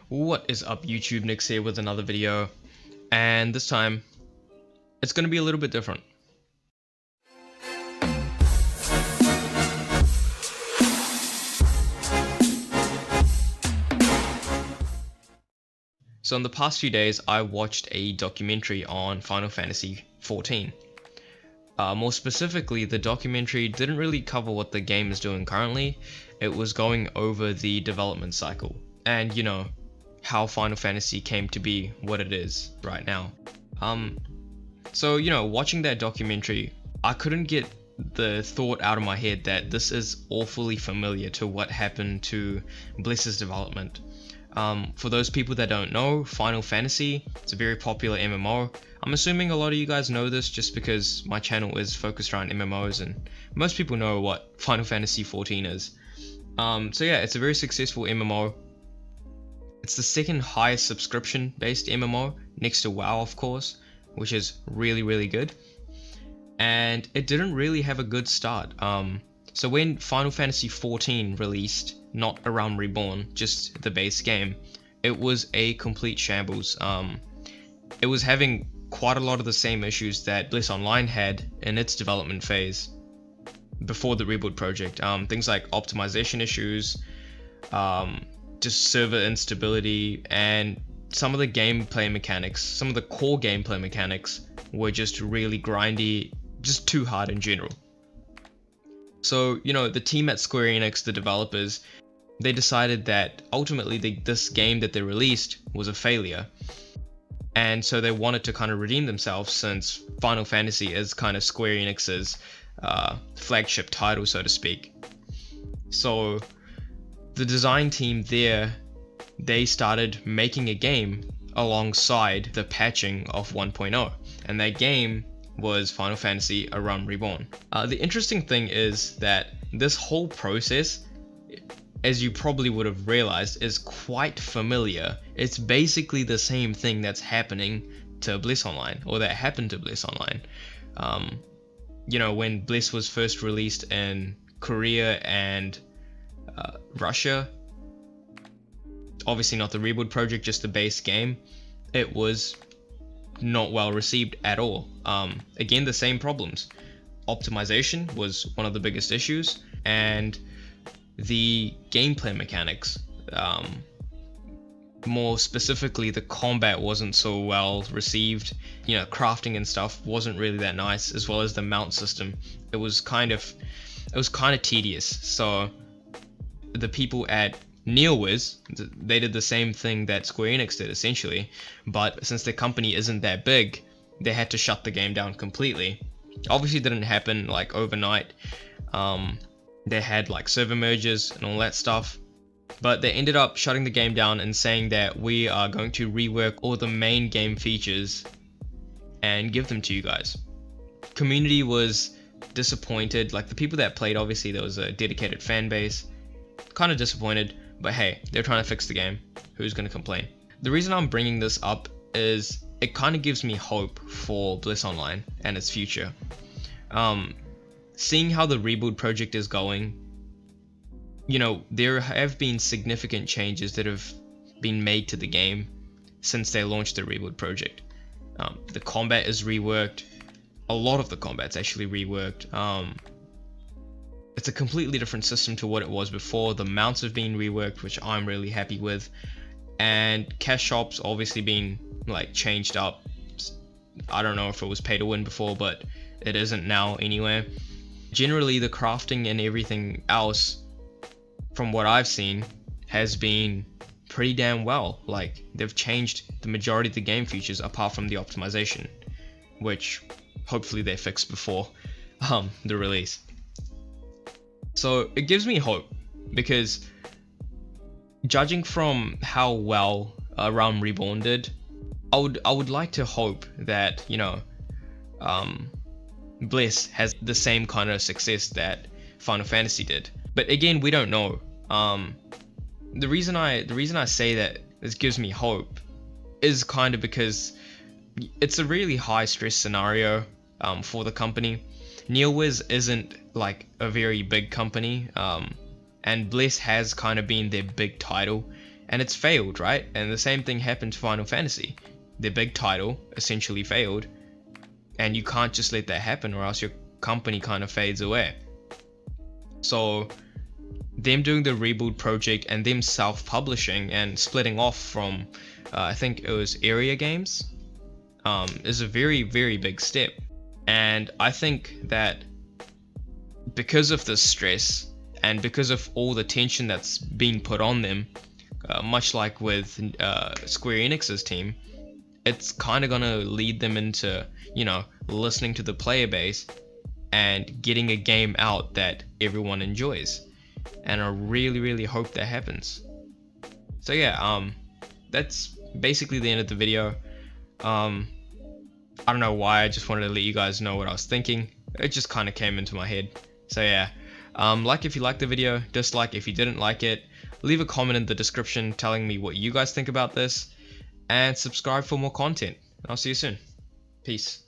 What is up YouTube, Nick's here with another video, and this time it's going to be a little bit different. So in the past few days I watched a documentary on Final Fantasy XIV. More specifically, the documentary didn't really cover what the game is doing currently. It was going over the development cycle and how Final Fantasy came to be what it is right now. So watching that documentary, I couldn't get the thought out of my head that this is awfully familiar to what happened to Bliss's development. For those people that don't know, Final Fantasy, it's a very popular MMO. I'm assuming a lot of you guys know this just because my channel is focused around MMOs and most people know what Final Fantasy XIV is. So yeah, it's a very successful MMO. It's the second highest subscription based MMO, next to WoW of course, which is really good. And it didn't really have a good start. So when Final Fantasy XIV released, not around Reborn, just the base game, it was a complete shambles. It was having quite a lot of the same issues that Bliss Online had in its development phase before the Reborn project. Things like optimization issues, just server instability, and some of the gameplay mechanics, some of the core gameplay mechanics were just really grindy, just too hard in general. So, the team at Square Enix, the developers, they decided that ultimately this game that they released was a failure. And so they wanted to kind of redeem themselves, since Final Fantasy is kind of Square Enix's flagship title, so to speak. So the design team there, they started making a game alongside the patching of 1.0, and that game was Final Fantasy Around Reborn. The interesting thing is that this whole process, as you probably would have realized, is quite familiar. It's basically the same thing that's happening to Bliss Online, or that happened to Bliss Online. When Bliss was first released in Korea and Russia, obviously not the Reborn project, just the base game, it was not well received at all. Again, the same problems. Optimization was one of the biggest issues, and the gameplay mechanics, more specifically the combat, wasn't so well received. Crafting and stuff wasn't really that nice, as well as the mount system. It was kind of tedious. So the people at NeoWiz, they did the same thing that Square Enix did essentially, but since their company isn't that big, they had to shut the game down completely. Obviously it didn't happen like overnight. They had like server merges and all that stuff, but they ended up shutting the game down and saying that we are going to rework all the main game features and give them to you guys. Community was disappointed. Like the people that played, obviously there was a dedicated fan base, kind of disappointed, but hey, they're trying to fix the game. Who's going to complain? The reason I'm bringing this up is it kind of gives me hope for Bliss Online and its future. Seeing how the Rebuild project is going, there have been significant changes that have been made to the game since they launched the Rebuild project. The combat is reworked. A lot of the combat's actually reworked. It's a completely different system to what it was before. The mounts have been reworked, which I'm really happy with, and cash shops obviously being changed up. I don't know if it was pay to win before, but it isn't now anyway. Generally, the crafting and everything else, from what I've seen, has been pretty damn well. They've changed the majority of the game features apart from the optimization, which hopefully they fixed before the release. So it gives me hope, because judging from how well Around Reborn did, I would like to hope that Bliss has the same kind of success that Final Fantasy did. But again, we don't know. The reason I say that this gives me hope is kind of because it's a really high stress scenario for the company. NeoWiz isn't like a very big company, and Bliss has kind of been their big title, and it's failed, right? And the same thing happened to Final Fantasy. Their big title essentially failed, and you can't just let that happen, or else your company kind of fades away. So them doing the Rebuild project and them self-publishing and splitting off from I think it was Area Games, is a very, very big step. And I think that because of the stress and because of all the tension that's being put on them, much like with Square Enix's team, it's kind of gonna lead them into, you know, listening to the player base and getting a game out that everyone enjoys. And I really, really hope that happens. So yeah, that's basically the end of the video. I don't know why, I just wanted to let you guys know what I was thinking. It just kind of came into my head. So yeah, like if you liked the video, dislike if you didn't like it, leave a comment in the description telling me what you guys think about this, and subscribe for more content. I'll see you soon. Peace.